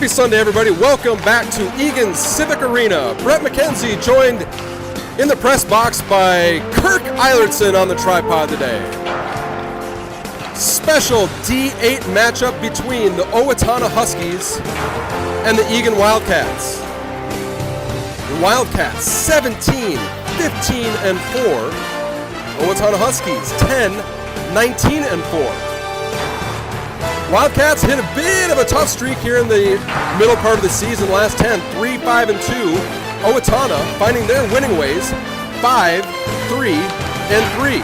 Happy Sunday, everybody. Welcome back to Eagan Civic Arena. Brett McKenzie joined in the press box by Kirk Eilertson on the tripod today. Special D8 matchup between the Owatonna Huskies and the Eagan Wildcats. The Wildcats 17, 15, and 4. Owatonna Huskies 10, 19, and 4. Wildcats hit a bit of a tough streak here in the middle part of the season. Last 10, 3, 5, and 2. Owatonna finding their winning ways, 5, 3, and 3.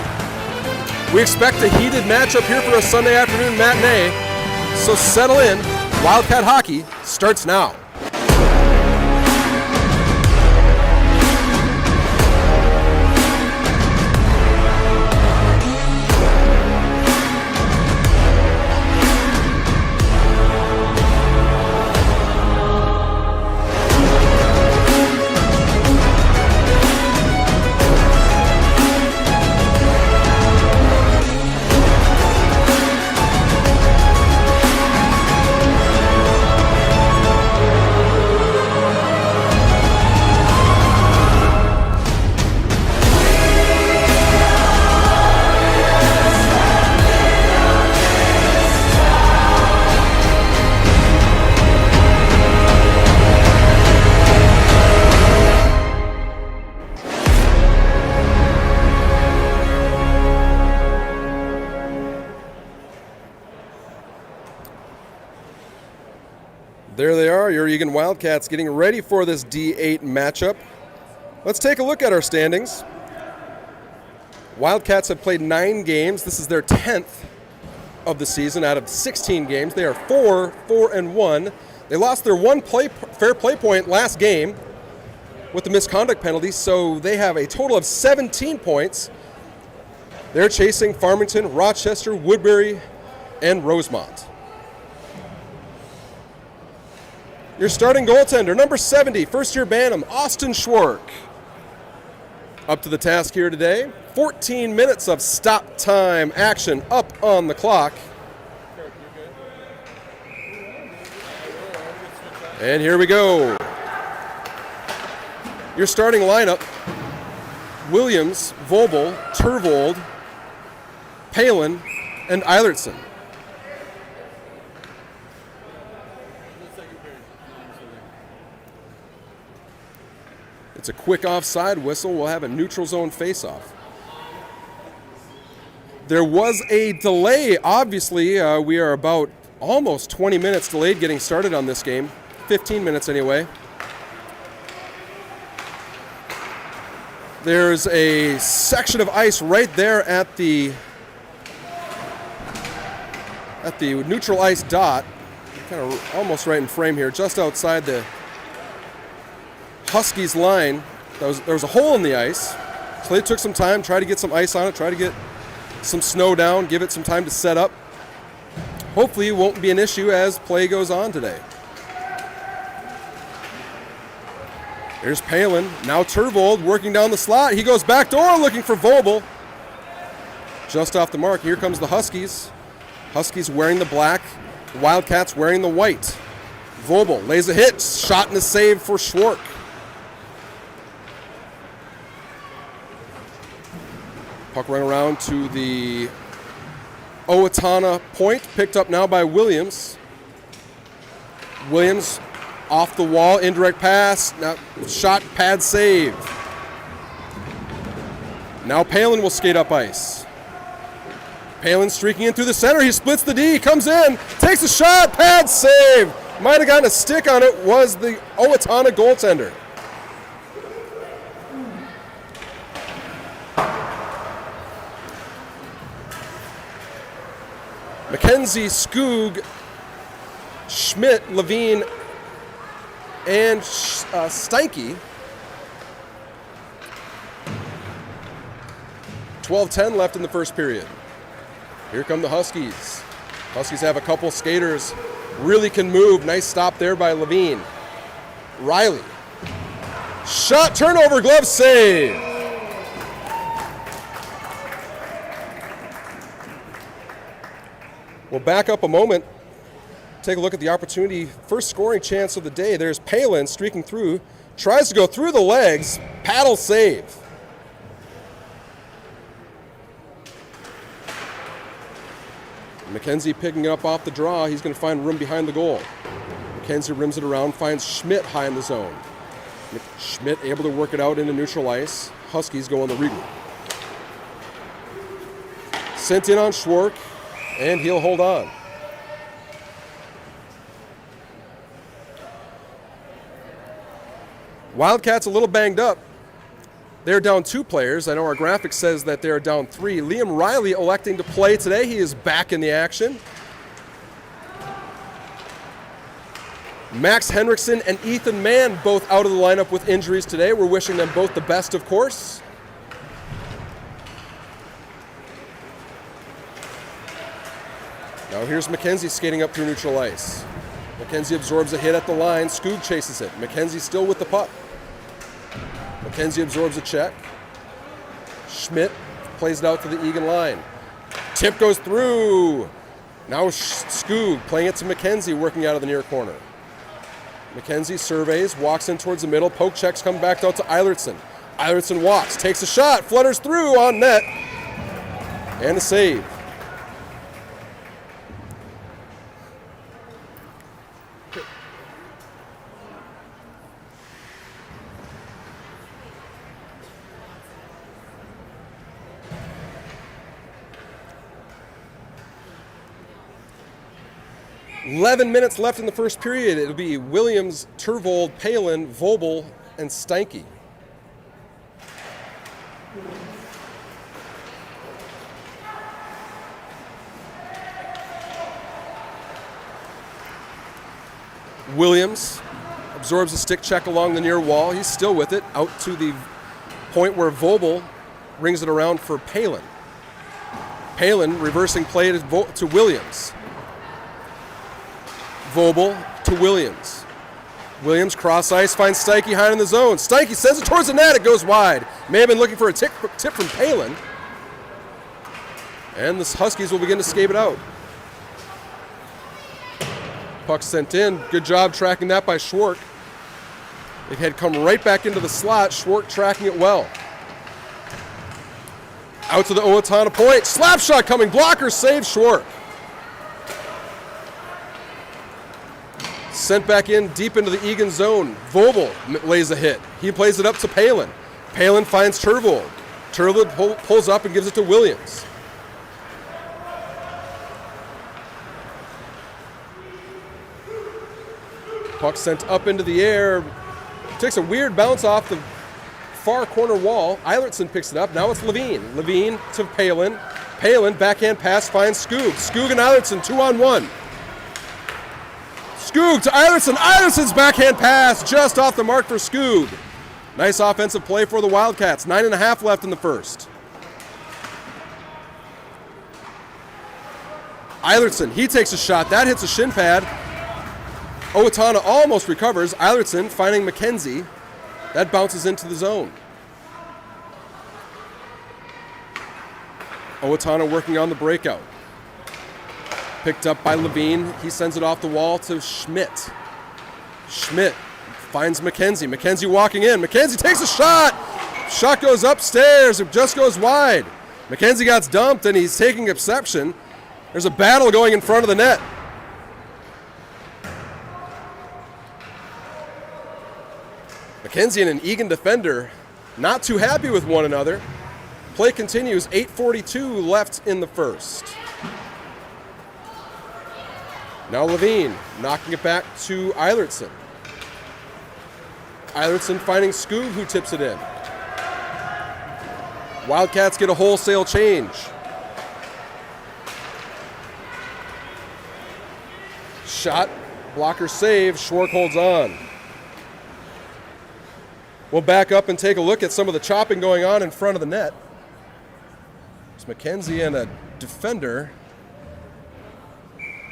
We expect a heated matchup here for a Sunday afternoon matinee, so settle in. Wildcat hockey starts now. There they are, your Eagan Wildcats getting ready for this D8 matchup. Let's take a look at our standings. Wildcats have played 9 games. This is their 10th of the season out of 16 games. They are 4, 4, and 1. They lost their one fair play point last game with the misconduct penalty, so they have a total of 17 points. They're chasing Farmington, Rochester, Woodbury, and Rosemont. Your starting goaltender, number 70, first-year Bantam, Austin Schwark. Up to the task here today. 14 minutes of stop time action up on the clock. And here we go. Your starting lineup, Williams, Voelbel, Tervold, Palin, and Eilertson. It's a quick offside whistle. We'll have a neutral zone faceoff. There was a delay. Obviously, we are about almost 20 minutes delayed getting started on this game. 15 minutes anyway. There's a section of ice right there at the neutral ice dot. Kind of almost right in frame here, just outside the Huskies line. There was a hole in the ice, so they took some time, tried to get some ice on it, try to get some snow down, give it some time to set up. Hopefully it won't be an issue as play goes on today. Here's Palin, now Tervold working down the slot. He goes back door looking for Voelbel. Just off the mark, here comes the Huskies. Huskies wearing the black, Wildcats wearing the white. Voelbel lays a hit, shot and a save for Schwark. Puck run around to the Owatonna point, picked up now by Williams. Williams off the wall, indirect pass, now shot, pad, save. Now Palin will skate up ice. Palin streaking in through the center, he splits the D, comes in, takes a shot, pad, save. Might have gotten a stick on it, was the Owatonna goaltender. McKenzie, Skoog, Schmidt, Lavine, and Steinke. 12:10 left in the first period. Here come the Huskies. Huskies have a couple skaters, really can move. Nice stop there by Lavine. Riley. Shot, turnover, glove save. We'll back up a moment. Take a look at the opportunity. First scoring chance of the day. There's Palin streaking through. Tries to go through the legs. Paddle save. McKenzie picking it up off the draw. He's going to find room behind the goal. McKenzie rims it around, finds Schmidt high in the zone. Schmidt able to work it out into neutral ice. Huskies go on the regroup. Sent in on Schwark, and he'll hold on. Wildcats a little banged up. They're down 2 players. I know our graphic says that they're down 3. Liam Riley electing to play today. He is back in the action. Max Henriksen and Ethan Mann both out of the lineup with injuries today. We're wishing them both the best, of course. Now here's McKenzie skating up through neutral ice. McKenzie absorbs a hit at the line. Skoog chases it. McKenzie still with the puck. McKenzie absorbs a check. Schmidt plays it out to the Eagan line. Tip goes through. Now Skoog playing it to McKenzie, working out of the near corner. McKenzie surveys, walks in towards the middle. Poke checks come back out to Eilertson. Eilertson walks, takes a shot, flutters through on net. And a save. "11 minutes left in the first period. It'll be Williams, Tervold, Palin, Voelbel, and Steinke. Williams absorbs a stick check along the near wall. He's still with it, out to the point where Voelbel rings it around for Palin. Palin reversing play to Williams. Voelbel to Williams. Williams cross ice, finds Steinke high in the zone. Steinke sends it towards the net, it goes wide. May have been looking for a tip from Palin. And the Huskies will begin to skate it out. Puck sent in, good job tracking that by Schwark. It had come right back into the slot, Schwark tracking it well. Out to the Owatonna point, slap shot coming, blocker save Schwark. Sent back in deep into the Eagan zone. Voelbel lays a hit. He plays it up to Palin. Palin finds Tervold. Tervold pulls up and gives it to Williams. Puck sent up into the air. Takes a weird bounce off the far corner wall. Eilertson picks it up. Now it's Lavine. Lavine to Palin. Palin, backhand pass, finds Skoog. Skoog and Eilertson, 2-on-1. Skoog to Eilertson. Eilertson's backhand pass just off the mark for Skoog. Nice offensive play for the Wildcats. 9.5 left in the first. Eilertson, he takes a shot. That hits a shin pad. Owatonna almost recovers. Eilertson finding McKenzie. That bounces into the zone. Owatonna working on the breakout. Picked up by Lavine. He sends it off the wall to Schmidt. Schmidt finds McKenzie. McKenzie walking in. McKenzie takes a shot. Shot goes upstairs. It just goes wide. McKenzie gets dumped and he's taking exception. There's a battle going in front of the net. McKenzie and an Eagan defender not too happy with one another. Play continues. 8:42 left in the first. Now Lavine knocking it back to Eilertson. Eilertson finding Skoog, who tips it in. Wildcats get a wholesale change. Shot, blocker save, Schwark holds on. We'll back up and take a look at some of the chopping going on in front of the net. It's McKenzie and a defender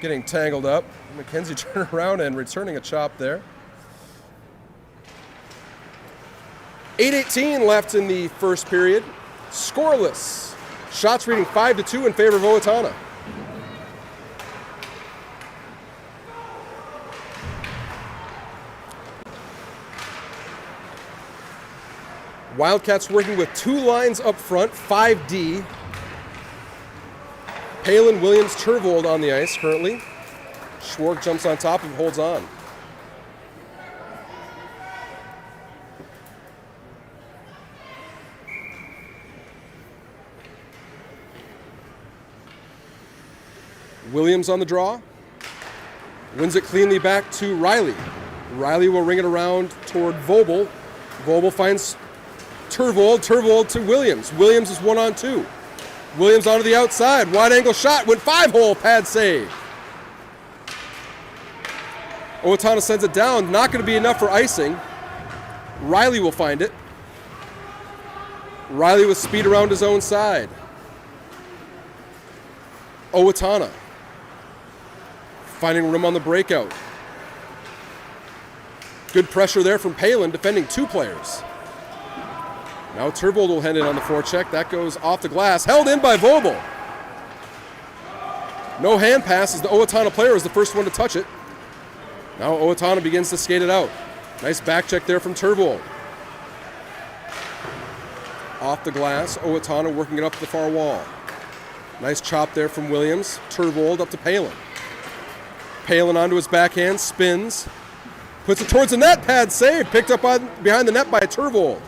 getting tangled up. McKenzie turning around and returning a chop there. 8:18 left in the first period. Scoreless. Shots reading 5-2 in favor of Owatonna. Wildcats working with 2 lines up front, 5D. Palin, Williams, Turvold on the ice currently. Schwark jumps on top and holds on. Williams on the draw. Wins it cleanly back to Riley. Riley will ring it around toward Voelbel. Voelbel finds Turvold. Turvold to Williams. Williams is 1-on-2. Williams onto the outside. Wide angle shot. Went 5-hole. Pad save. Owatonna sends it down. Not going to be enough for icing. Riley will find it. Riley with speed around his own side. Owatonna finding room on the breakout. Good pressure there from Palin, defending 2 players. Now Turvold will hand it on the forecheck. That goes off the glass. Held in by Voelbel. No hand pass as the Owatonna player is the first one to touch it. Now Owatonna begins to skate it out. Nice back check there from Turvold. Off the glass, Owatonna working it up the far wall. Nice chop there from Williams. Turvold up to Palin. Palin onto his backhand, spins. Puts it towards the net, pad save. Picked up behind the net by Turvold.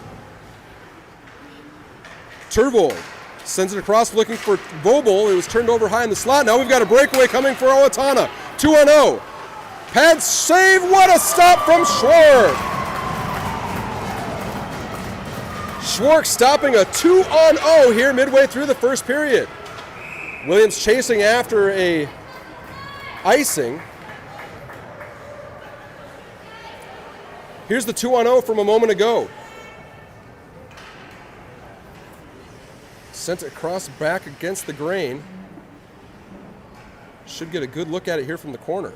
Turvold sends it across looking for Voelbel. It was turned over high in the slot. Now we've got a breakaway coming for Owatonna. 2-0. Pad save. What a stop from Schwark. Schwark stopping a 2-0 here midway through the first period. Williams chasing after a icing. Here's the 2-0 from a moment ago. Sent it across back against the grain. Should get a good look at it here from the corner.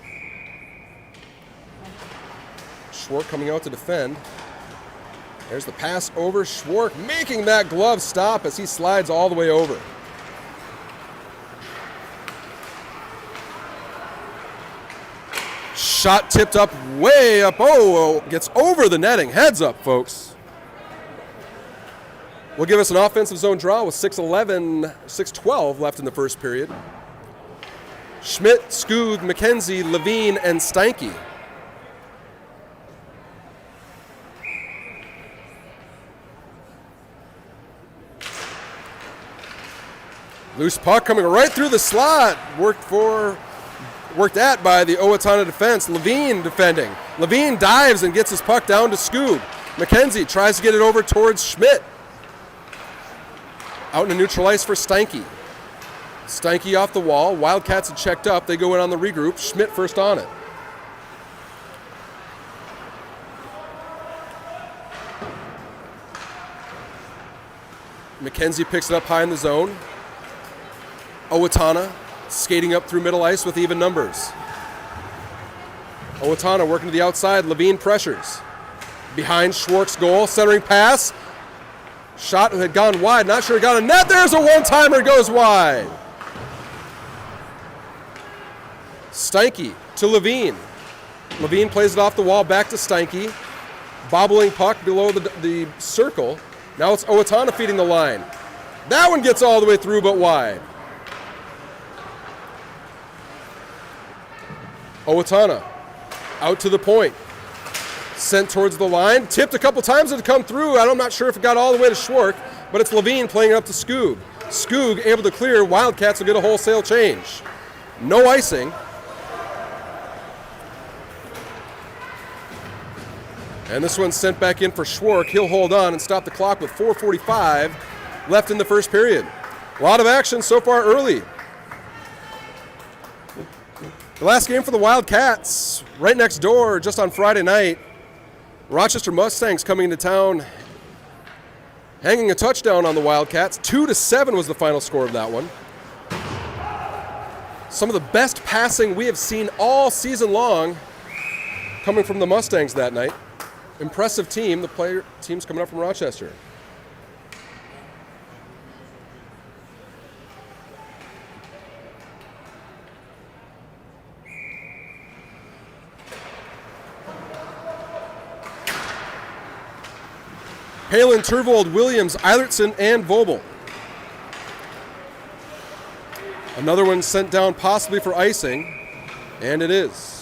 Schwark coming out to defend. There's the pass over. Schwark making that glove stop as he slides all the way over. Shot tipped up, way up. Oh, gets over the netting. Heads up, folks. Will give us an offensive zone draw with 6:12 left in the first period. Schmidt, Skoog, McKenzie, Lavine, and Steinke. Loose puck coming right through the slot. Worked at by the Owatonna defense. Lavine defending. Lavine dives and gets his puck down to Skoog. McKenzie tries to get it over towards Schmidt. Out in a neutral ice for Steinke. Steinke off the wall. Wildcats had checked up. They go in on the regroup. Schmidt first on it. McKenzie picks it up high in the zone. Owatonna skating up through middle ice with even numbers. Owatonna working to the outside. Lavine pressures. Behind Schwark's goal. Centering pass. Shot had gone wide. Not sure it got a net. There's a one-timer. Goes wide. Steinke to Lavine. Lavine plays it off the wall back to Steinke. Bobbling puck below the circle. Now it's Owatonna feeding the line. That one gets all the way through but wide. Owatonna out to the point. Sent towards the line. Tipped a couple times it had come through. I'm not sure if it got all the way to Schwark, but it's Lavine playing it up to Skoog. Skoog able to clear. Wildcats will get a wholesale change. No icing. And this one's sent back in for Schwark. He'll hold on and stop the clock with 4:45 left in the first period. A lot of action so far early. The last game for the Wildcats, right next door, just on Friday night. Rochester Mustangs coming into town, hanging a touchdown on the Wildcats. 2-7 was the final score of that one. Some of the best passing we have seen all season long coming from the Mustangs that night. Impressive team. The team's coming up from Rochester. Palin, Turvold, Williams, Eilertson, and Voelbel. Another one sent down possibly for icing, and it is.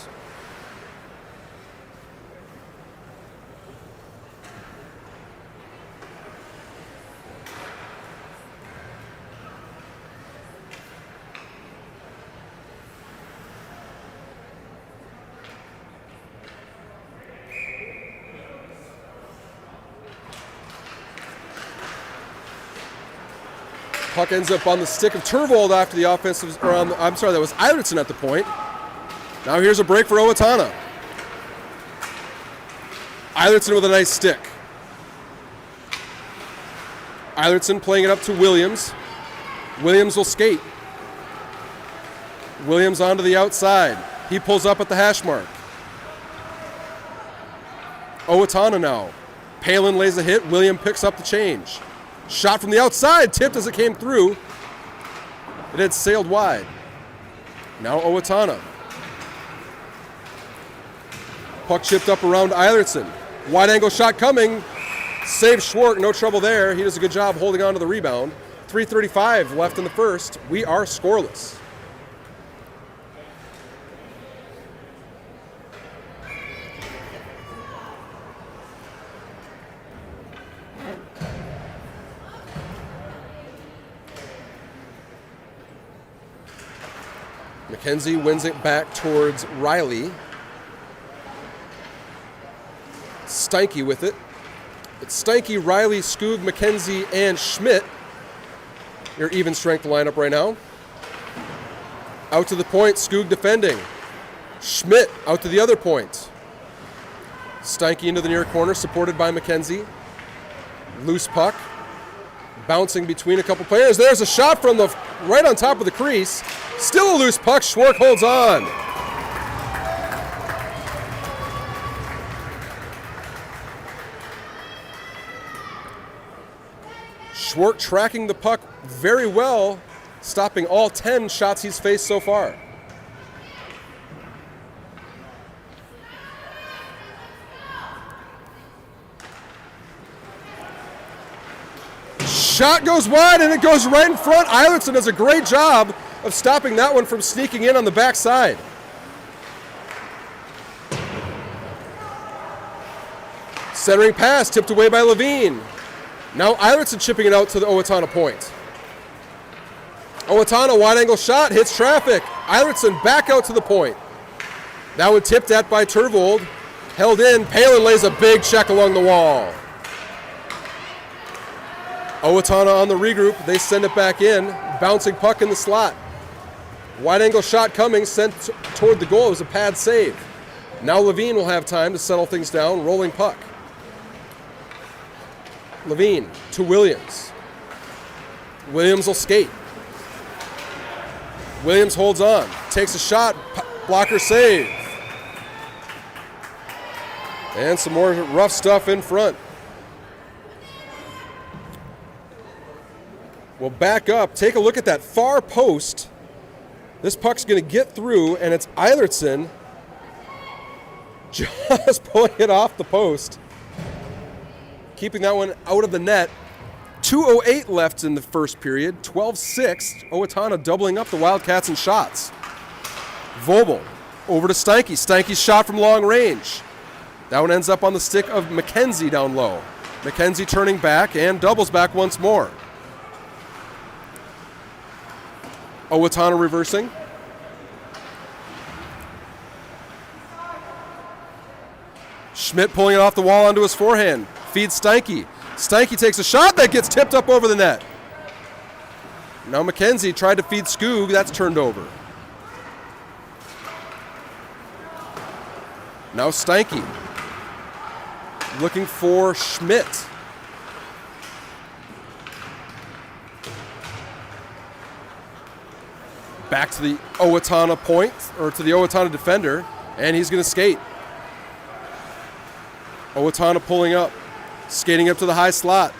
Puck ends up on the stick of Turvold after the offensive, or I'm sorry, that was Eilertson at the point. Now here's a break for Owatonna. Eilertson with a nice stick. Eilertson playing it up to Williams. Williams will skate. Williams onto the outside. He pulls up at the hash mark. Owatonna now. Palin lays a hit. William picks up the change. Shot from the outside, tipped as it came through. It had sailed wide. Now Owatonna. Puck chipped up around Eilertson. Wide angle shot coming. Save Schwartz, no trouble there. He does a good job holding on to the rebound. 3:35 left in the first. We are scoreless. McKenzie wins it back towards Riley. Steinke with it. It's Steinke, Riley, Skoog, McKenzie, and Schmidt. Your even strength lineup right now. Out to the point, Skoog defending. Schmidt out to the other point. Steinke into the near corner, supported by McKenzie. Loose puck. Bouncing between a couple players. There's a shot from the right on top of the crease. Still a loose puck. Schwartz holds on. Schwartz tracking the puck very well, stopping all 10 shots he's faced so far. Shot goes wide and it goes right in front. Eilertson does a great job of stopping that one from sneaking in on the backside. Centering pass tipped away by Lavine. Now Eilertson chipping it out to the Owatonna point. Owatonna wide angle shot hits traffic. Eilertson back out to the point. That one tipped at by Turvold. Held in. Palin lays a big check along the wall. Owatonna on the regroup. They send it back in. Bouncing puck in the slot. Wide angle shot coming, sent toward the goal. It was a pad save. Now Lavine will have time to settle things down. Rolling puck. Lavine to Williams. Williams will skate. Williams holds on. Takes a shot. Blocker save. And some more rough stuff in front. We'll back up. Take a look at that far post. This puck's going to get through, and it's Eilertson just pulling it off the post. Keeping that one out of the net. 2:08 left in the first period. 12-6. Owatonna doubling up the Wildcats in shots. Voelbel over to Steinke. Steinke's shot from long range. That one ends up on the stick of McKenzie down low. McKenzie turning back and doubles back once more. Owatonna reversing. Schmidt pulling it off the wall onto his forehand. Feeds Steinke. Steinke takes a shot that gets tipped up over the net. Now McKenzie tried to feed Skoog. That's turned over. Now Steinke looking for Schmidt. Back to the Owatonna point, or to the Owatonna defender, and he's going to skate. Owatonna pulling up, skating up to the high slot.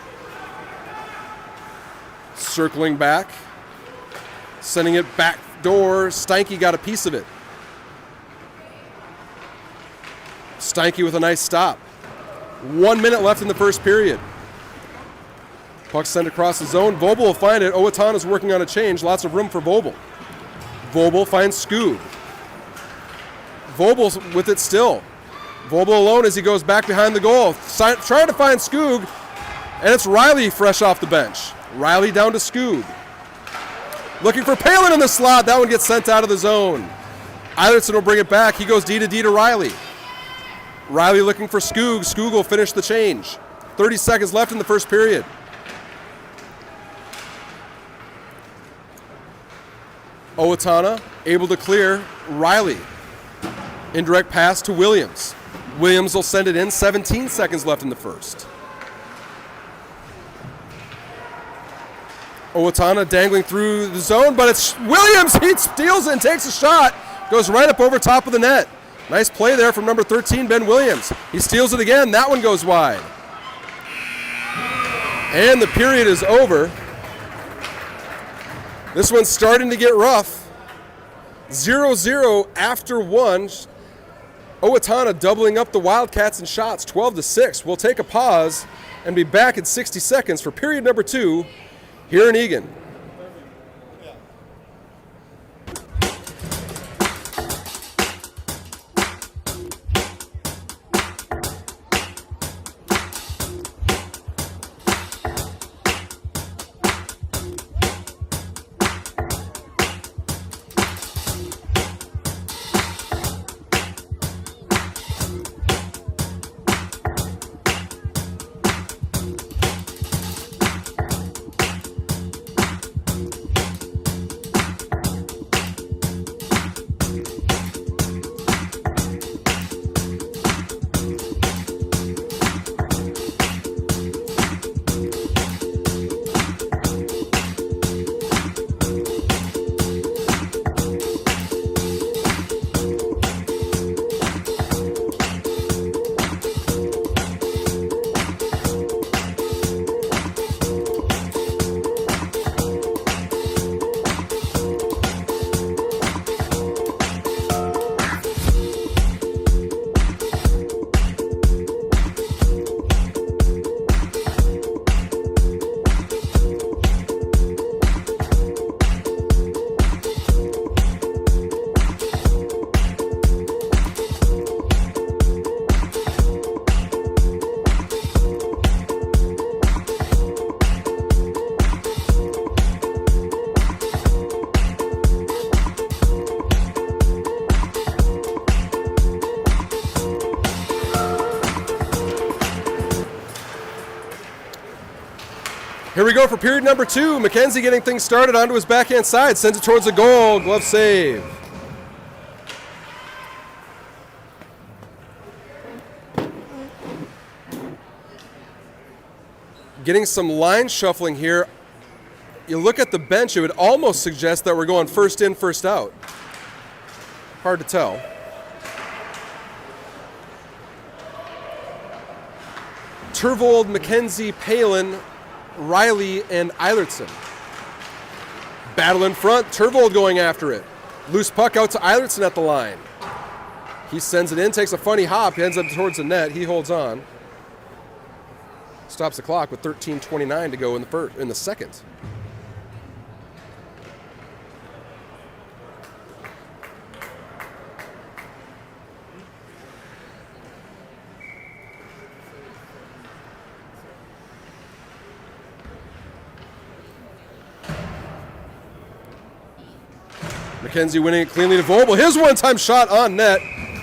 Circling back, sending it back door. Steinke got a piece of it. Steinke with a nice stop. 1 minute left in the first period. Puck sent across the zone. Voelbel will find it. Owatonna is working on a change. Lots of room for Voelbel. Voelbel finds Skoog. Voelbel's with it still. Voelbel alone as he goes back behind the goal. Trying to find Skoog, and it's Riley fresh off the bench. Riley down to Skoog. Looking for Palin in the slot. That one gets sent out of the zone. Eilertson will bring it back. He goes D to Riley. Riley looking for Skoog. Skoog will finish the change. 30 seconds left in the first period. Owatonna able to clear Riley. Indirect pass to Williams. Williams will send it in. 17 seconds left in the first. Owatonna dangling through the zone, but it's Williams. He steals it and takes a shot. Goes right up over top of the net. Nice play there from number 13, Ben Williams. He steals it again. That one goes wide. And the period is over. This one's starting to get rough. 0-0 after one. Owatonna doubling up the Wildcats in shots, 12-6. We'll take a pause and be back in 60 seconds for period number 2 here in Eagan. Here we go for period number 2. McKenzie getting things started onto his backhand side. Sends it towards the goal. Glove save. Getting some line shuffling here. You look at the bench, it would almost suggest that we're going first in, first out. Hard to tell. Turvold, McKenzie, Palin, Riley, and Eilertson. Battle in front. Turvold going after it. Loose puck out to Eilertson at the line. He sends it in, takes a funny hop, ends up towards the net. He holds on. Stops the clock with 13:29 to go in the second. McKenzie winning it cleanly to Voelbel. His one-time shot on net.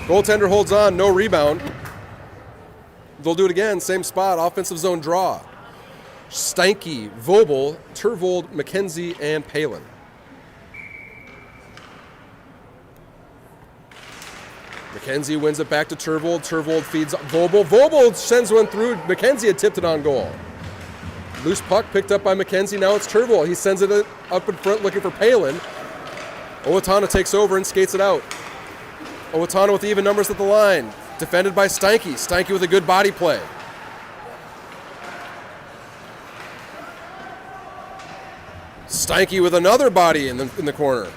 Goaltender holds on, no rebound. They'll do it again, same spot, offensive zone draw. Steinke, Voelbel, Turvold, McKenzie, and Palin. McKenzie wins it back to Turvold. Turvold feeds Voelbel. Voelbel sends one through. McKenzie had tipped it on goal. Loose puck picked up by McKenzie. Now it's Turvold. He sends it up in front looking for Palin. Owatonna takes over and skates it out. Owatonna with even numbers at the line. Defended by Steinke. Steinke with a good body play. Steinke with another body in the corner.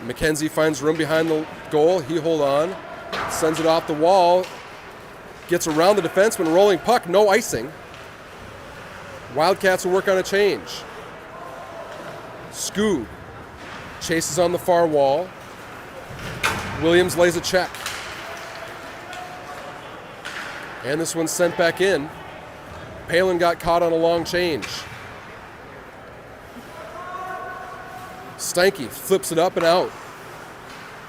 McKenzie finds room behind the goal. He holds on. Sends it off the wall. Gets around the defenseman. Rolling puck. No icing. Wildcats will work on a change. Skoog chases on the far wall. Williams lays a check. And this one's sent back in. Palin got caught on a long change. Stanky flips it up and out.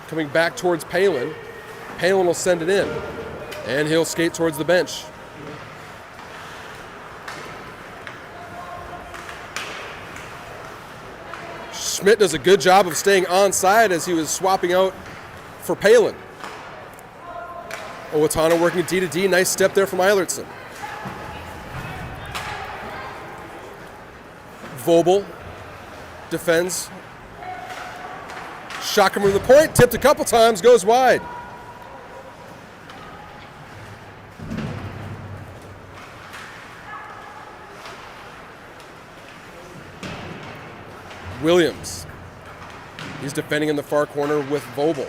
Coming back towards Palin. Palin will send it in. And he'll skate towards the bench. Schmidt does a good job of staying onside as he was swapping out for Palin. Owatonna working D to D. Nice step there from Eilertson. Voelbel defends. Shot coming to the point. Tipped a couple times. Goes wide. Williams. He's defending in the far corner with Voelbel.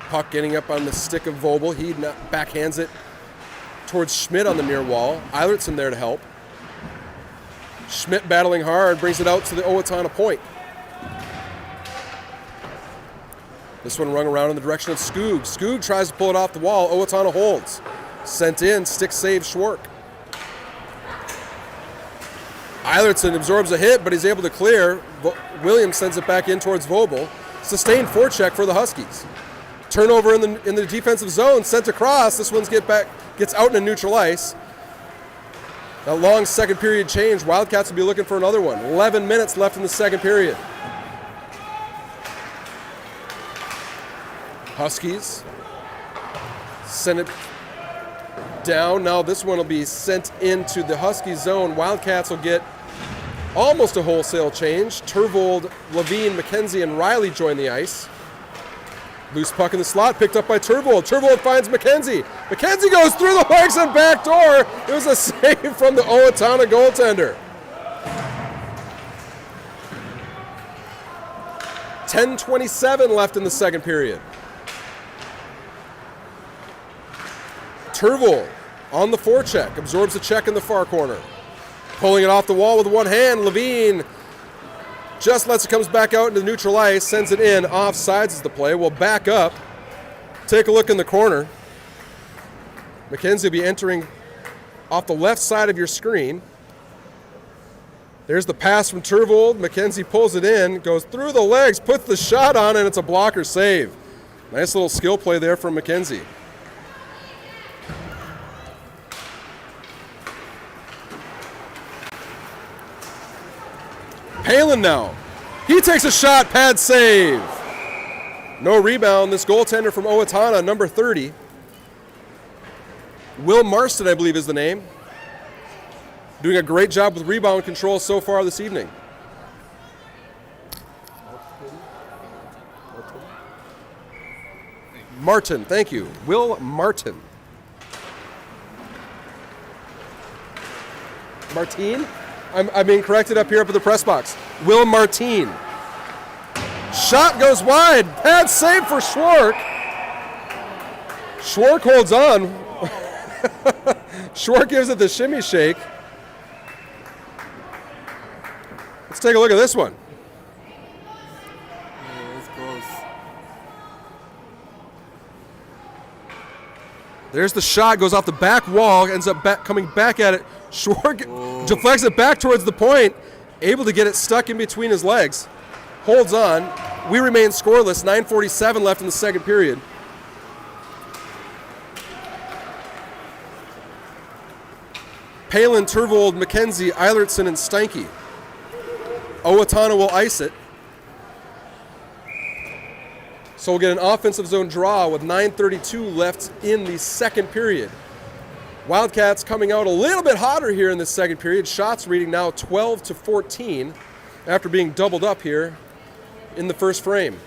Puck getting up on the stick of Voelbel. He backhands it towards Schmidt on the near wall. Eilertson there to help. Schmidt battling hard, brings it out to the Owatonna point. This one rung around in the direction of Skoog. Skoog tries to pull it off the wall. Owatonna holds. Sent in, stick save Schwark. Eilertson absorbs a hit, but he's able to clear. Williams sends it back in towards Voelbel. Sustained forecheck for the Huskies. Turnover in the defensive zone, sent across. This one gets out into neutral ice. That long second period change. Wildcats will be looking for another one. 11 minutes left in the second period. Huskies send it down. Now this one will be sent into the Husky zone. Wildcats will get almost a wholesale change. Turvold, Lavine, McKenzie, and Riley join the ice. Loose puck in the slot, picked up by Turvold. Turvold finds McKenzie. McKenzie goes through the legs and back door. It was a save from the Owatonna goaltender. 10:27 left in the second period. Turvold on the forecheck, absorbs the check in the far corner. Pulling it off the wall with one hand, Lavine just lets it, comes back out into neutral ice, sends it in, offsides is the play. We'll back up, take a look in the corner. McKenzie will be entering off the left side of your screen. There's the pass from Turvold. McKenzie pulls it in, goes through the legs, puts the shot on, and it's a blocker save. Nice little skill play there from McKenzie. Palin now. He takes a shot, pad save. No rebound. This goaltender from Owatonna, number 30. Will Marston, I believe, is the name. Doing a great job with rebound control so far this evening. Martin, thank you. Will Martin. Martine? I'm being corrected up here up at the press box. Will Martine. Shot goes wide. Pad save for Schwark. Schwark holds on. Schwark gives it the shimmy shake. Let's take a look at this one. Yeah, that's close. There's the shot, goes off the back wall, ends up coming back at it. Schwark deflects it back towards the point, able to get it stuck in between his legs. Holds on. We remain scoreless, 9:47 left in the second period. Palin, Turvold, McKenzie, Eilertson, and Stanky. Owatonna will ice it. So we'll get an offensive zone draw with 9:32 left in the second period. Wildcats coming out a little bit hotter here in this second period. Shots reading now 12-14 after being doubled up here in the first frame.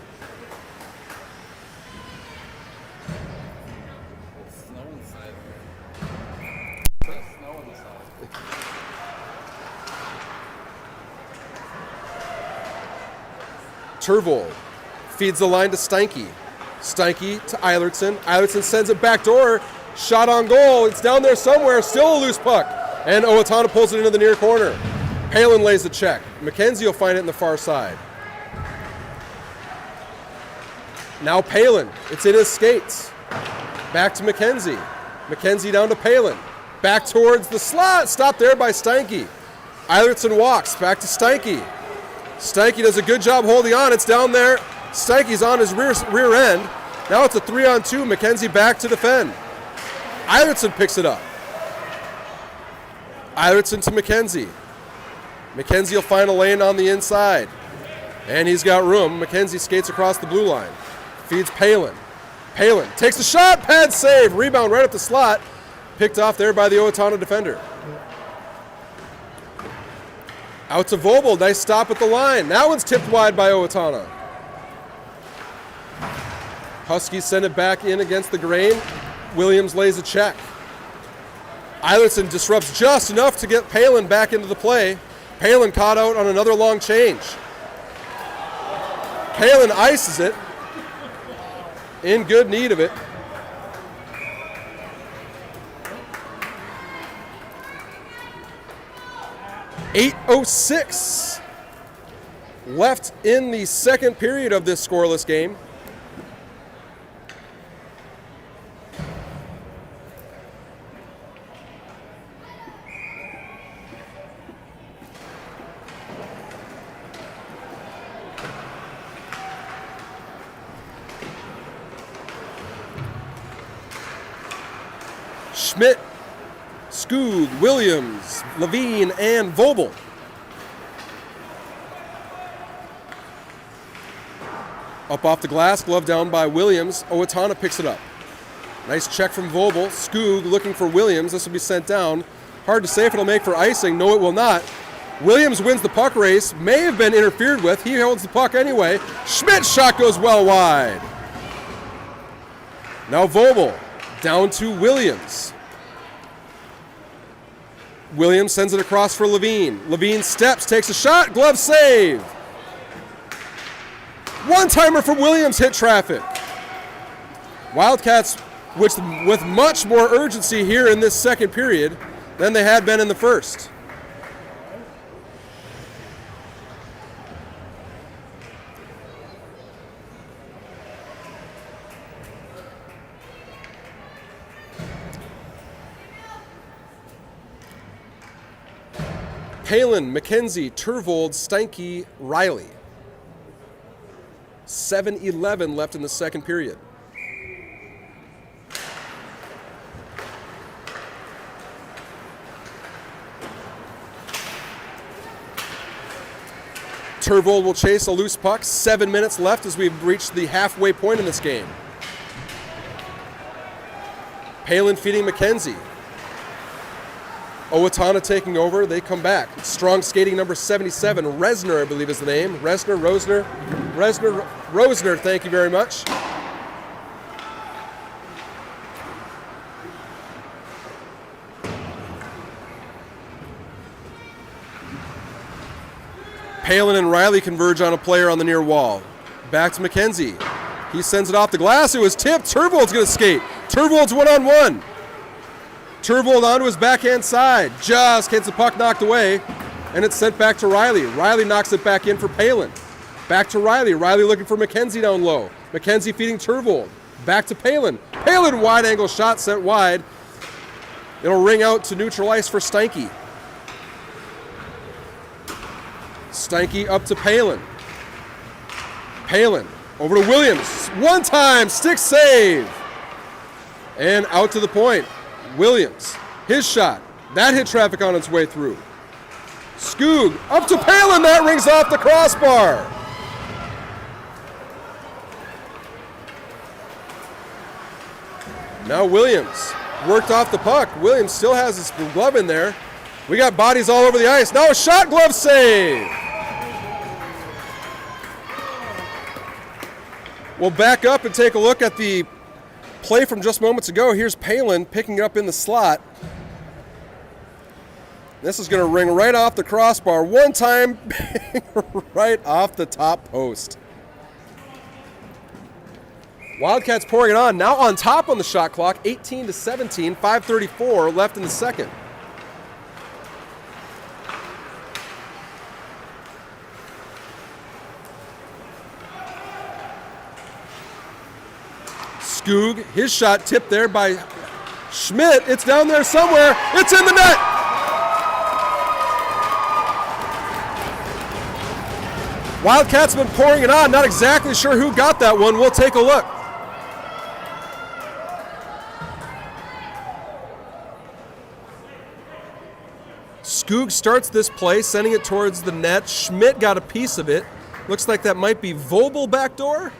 Snow inside. Snow on the side. Turvold feeds the line to Stanky. Stanky to Eilertson. Eilertson sends it back door. Shot on goal. It's down there somewhere. Still a loose puck. And Owatonna pulls it into the near corner. Palin lays the check. McKenzie will find it in the far side. Now Palin. It's in his skates. Back to McKenzie. McKenzie down to Palin. Back towards the slot. Stopped there by Steinke. Eilertson walks. Back to Steinke. Steinke does a good job holding on. It's down there. Steinke's on his rear end. Now it's a 3-on-2. McKenzie back to defend. Eilertson picks it up. Eilertson to McKenzie. McKenzie will find a lane on the inside. And he's got room. McKenzie skates across the blue line. Feeds Palin. Palin takes a shot. Pad save. Rebound right at the slot. Picked off there by the Owatonna defender. Out to Voelbel. Nice stop at the line. That one's tipped wide by Owatonna. Huskies send it back in against the grain. Williams lays a check. Eilertson disrupts just enough to get Palin back into the play. Palin caught out on another long change. Palin ices it. In good need of it. .806 left in the second period of this scoreless game. Schmidt, Skoog, Williams, Lavine, and Voelbel. Up off the glass, glove down by Williams. Owatonna picks it up. Nice check from Voelbel. Skoog looking for Williams. This will be sent down. Hard to say if it'll make for icing. No, it will not. Williams wins the puck race. May have been interfered with. He holds the puck anyway. Schmidt's shot goes well wide. Now Voelbel down to Williams. Williams sends it across for Lavine. Lavine steps, takes a shot, glove save. One-timer from Williams hit traffic. Wildcats with much more urgency here in this second period than they had been in the first. Palin, McKenzie, Turvold, Steinke, Riley. 7:11 left in the second period. Turvold will chase a loose puck. 7 minutes left as we've reached the halfway point in this game. Palin feeding McKenzie. Owatonna taking over. They come back. Strong skating number 77. Resner, I believe is the name. Rosner. Thank you very much. Palin and Riley converge on a player on the near wall. Back to McKenzie. He sends it off the glass. It was tipped. Turvold's going to skate. Turvold's one-on-one. Turvold onto his backhand side. Just gets the puck knocked away, and it's sent back to Riley. Riley knocks it back in for Palin. Back to Riley. Riley looking for McKenzie down low. McKenzie feeding Turvold. Back to Palin. Palin wide-angle shot sent wide. It'll ring out to neutral ice for Steinke. Steinke up to Palin. Palin over to Williams. One time, stick save. And out to the point. Williams, his shot. That hit traffic on its way through. Skoog up to Palin. That rings off the crossbar. Now Williams worked off the puck. Williams still has his glove in there. We got bodies all over the ice. Now a shot, glove save. We'll back up and take a look at the play from just moments ago. Here's Palin picking it up in the slot. This is going to ring right off the crossbar. One time, right off the top post. Wildcats pouring it on. Now on top on the shot clock, 18-17, 5:34 left in the second. Skoog, his shot tipped there by Schmidt. It's down there somewhere. It's in the net. Wildcats have been pouring it on. Not exactly sure who got that one. We'll take a look. Skoog starts this play, sending it towards the net. Schmidt got a piece of it. Looks like that might be Voelbel backdoor.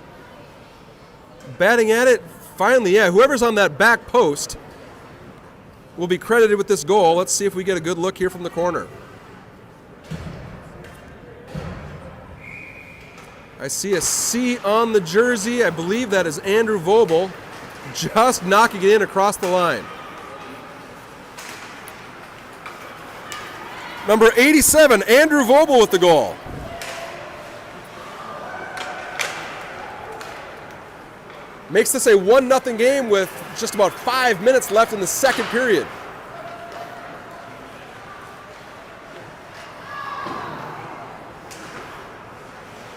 Batting at it. Finally, yeah, whoever's on that back post will be credited with this goal. Let's see if we get a good look here from the corner. I see a C on the jersey. I believe that is Andrew Voelbel, just knocking it in across the line. Number 87, Andrew Voelbel with the goal. Makes this a 1-0 game with just about 5 minutes left in the second period.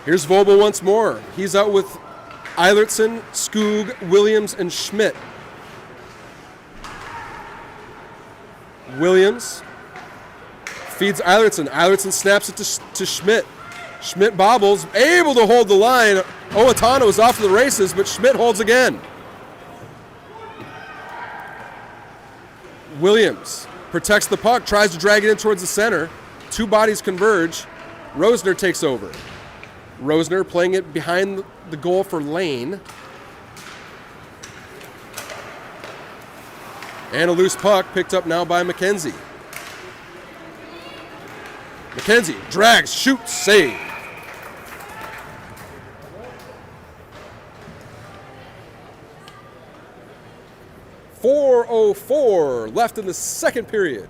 Here's Voelbel once more. He's out with Eilertson, Skoog, Williams, and Schmidt. Williams feeds Eilertson. Eilertson snaps it to Schmidt. Schmidt bobbles, able to hold the line. Owatonna was off to the races, but Schmidt holds again. Williams protects the puck, tries to drag it in towards the center. Two bodies converge. Rosner takes over. Rosner playing it behind the goal for Lane. And a loose puck picked up now by McKenzie. McKenzie drags, shoots, save. .404 left in the second period.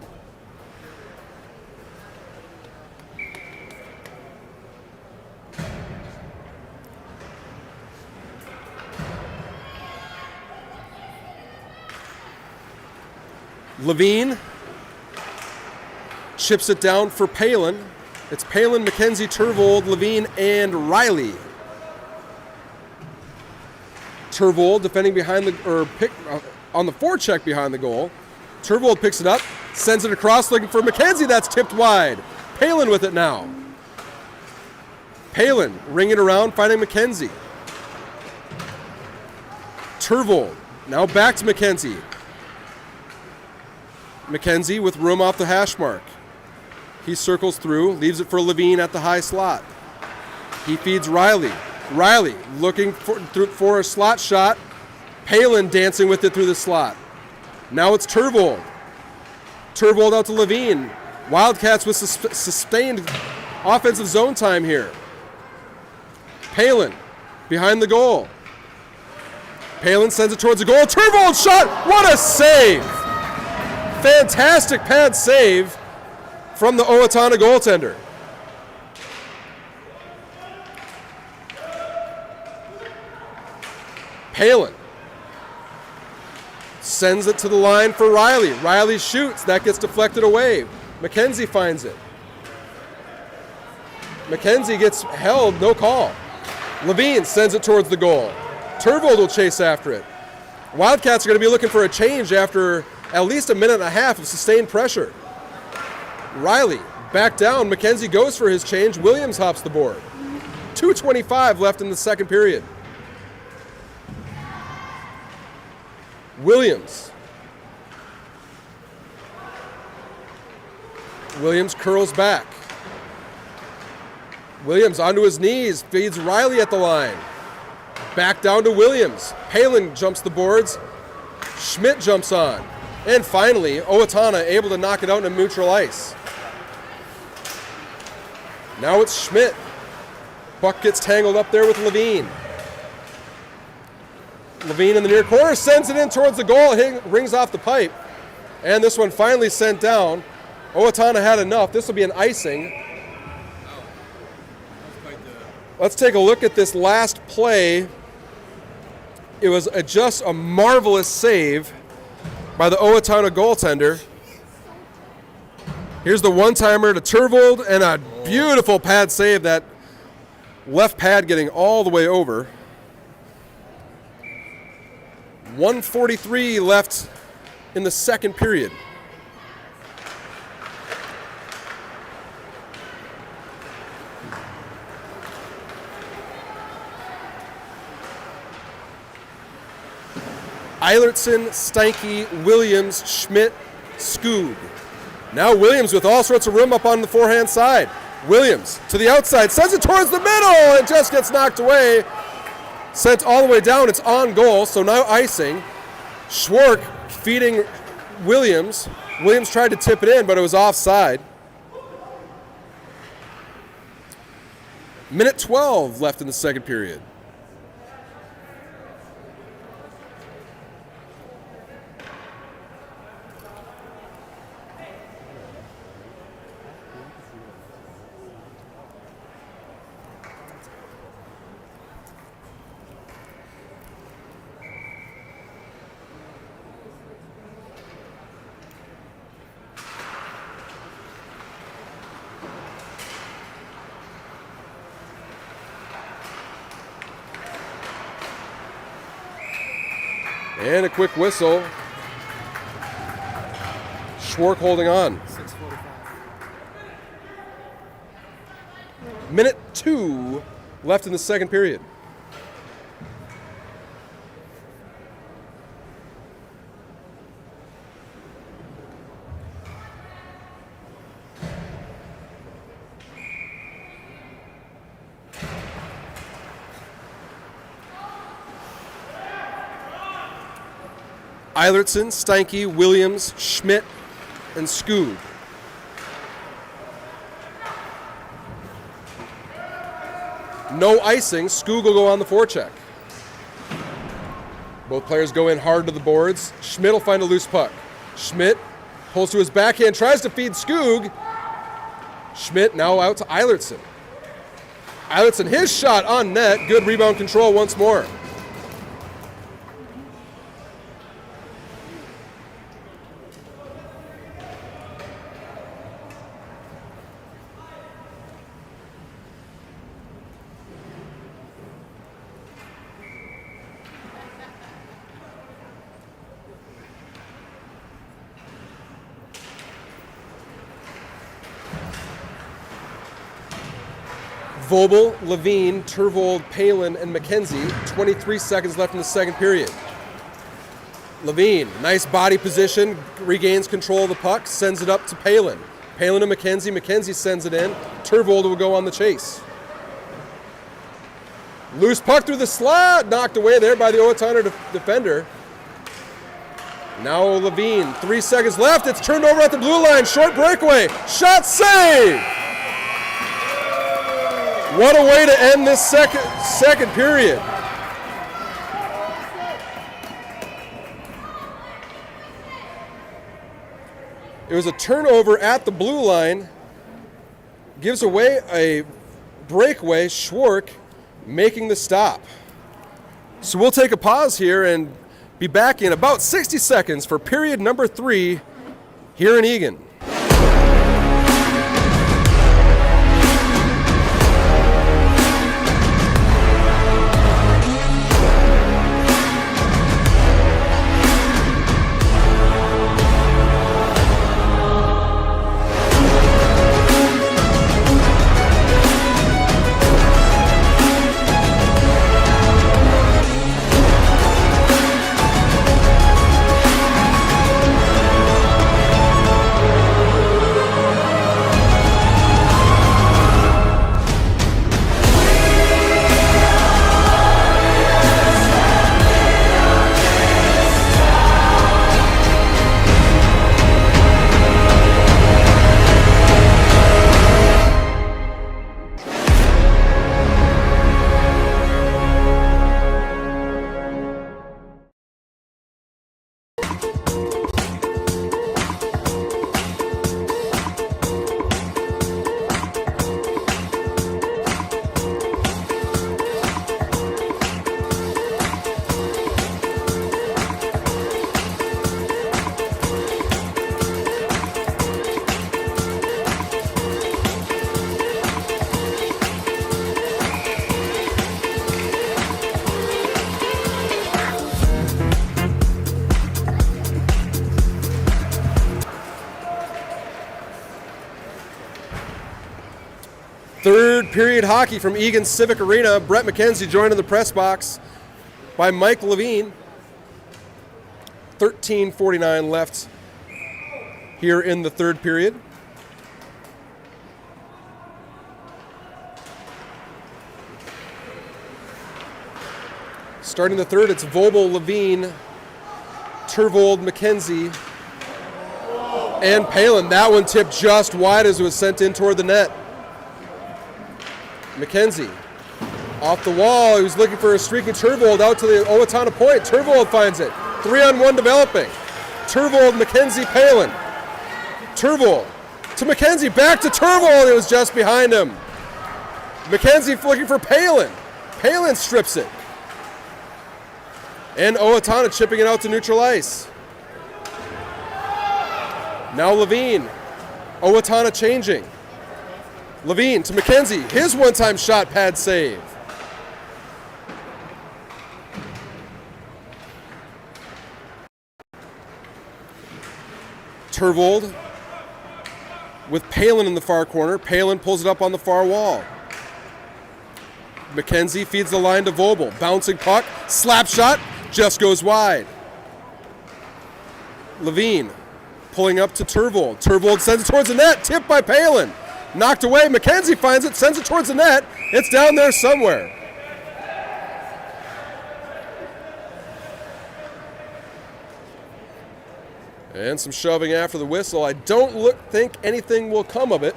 Lavine chips it down for Palin. It's Palin, McKenzie, Tervold, Lavine, and Riley. Tervold defending behind on the forecheck behind the goal. Tervold picks it up, sends it across, looking for McKenzie. That's tipped wide. Palin with it now. Palin ringing around, finding McKenzie. Tervold now back to McKenzie. McKenzie with room off the hash mark. He circles through, leaves it for Lavine at the high slot. He feeds Riley. Riley looking for a slot shot. Palin dancing with it through the slot. Now it's Tervold. Tervold out to Lavine. Wildcats with sustained offensive zone time here. Palin behind the goal. Palin sends it towards the goal. Tervold shot! What a save! Fantastic pad save from the Owatonna goaltender. Palin sends it to the line for Riley. Riley shoots. That gets deflected away. McKenzie finds it. McKenzie gets held. No call. Lavine sends it towards the goal. Tervold will chase after it. Wildcats are going to be looking for a change after at least a minute and a half of sustained pressure. Riley back down. McKenzie goes for his change. Williams hops the board. 2:25 left in the second period. Williams curls back. Williams onto his knees, feeds Riley at the line. Back down to Williams. Palin jumps the boards. Schmidt jumps on. And finally, Owatonna able to knock it out into neutral ice. Now it's Schmidt. Puck gets tangled up there with Lavine. Lavine in the near corner sends it in towards the goal. It rings off the pipe. And this one finally sent down. Owatonna had enough. This will be an icing. Let's take a look at this last play. It was just a marvelous save by the Owatonna goaltender. Here's the one-timer to Tervold and a beautiful pad save. That left pad getting all the way over. 1:43 left in the second period. Eilertson, Steinke, Williams, Schmidt, Skoog. Now Williams with all sorts of room up on the forehand side. Williams to the outside, sends it towards the middle, and just gets knocked away. Sent all the way down, it's on goal, so now icing. Schwark feeding Williams. Williams tried to tip it in, but it was offside. Minute 12 left in the second period. And a quick whistle. Schwark holding on. 6:45. Minute 2 left in the second period. Eilertson, Steinke, Williams, Schmidt, and Skoog. No icing. Skoog will go on the forecheck. Both players go in hard to the boards. Schmidt will find a loose puck. Schmidt pulls to his backhand, tries to feed Skoog. Schmidt now out to Eilertson. Eilertson, his shot on net. Good rebound control once more. Voelbel, Lavine, Tervold, Palin, and McKenzie. 23 seconds left in the second period. Lavine, nice body position, regains control of the puck, sends it up to Palin. Palin to McKenzie. McKenzie sends it in. Tervold will go on the chase. Loose puck through the slot, knocked away there by the Owatonna defender. Now Lavine, 3 seconds left. It's turned over at the blue line. Short breakaway. Shot save! What a way to end this second period. It was a turnover at the blue line. Gives away a breakaway. Schwark making the stop. So we'll take a pause here and be back in about 60 seconds for period number 3 here in Eagan. period hockey from Eagan Civic Arena. Brett McKenzie joined in the press box by Mike Lavine. 13:49 left here in the third period. Starting the third, it's Voelbel, Lavine, Turvold, McKenzie, and Palin. That one tipped just wide as it was sent in toward the net. McKenzie off the wall. He was looking for a streaking Turvold out to the Owatonna point. Turvold finds it. 3-on-1 developing. Turvold, McKenzie, Palin. Turvold to McKenzie. Back to Turvold. It was just behind him. McKenzie looking for Palin. Palin strips it. And Owatonna chipping it out to neutral ice. Now Lavine. Owatonna changing. Lavine to McKenzie. His one-time shot pad save. Turvold with Palin in the far corner. Palin pulls it up on the far wall. McKenzie feeds the line to Voelbel. Bouncing puck. Slap shot. Just goes wide. Lavine pulling up to Turvold. Turvold sends it towards the net. Tipped by Palin. Knocked away. McKenzie finds it. Sends it towards the net. It's down there somewhere. And some shoving after the whistle. I don't think anything will come of it.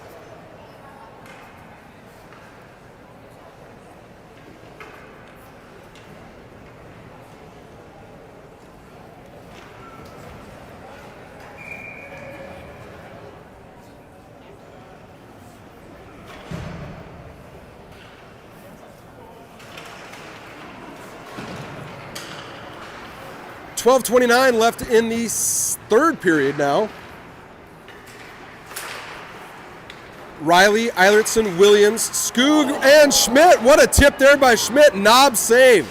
.12:29 left in the third period now. Riley, Eilertson, Williams, Skoog, and Schmidt. What a tip there by Schmidt. Knob save.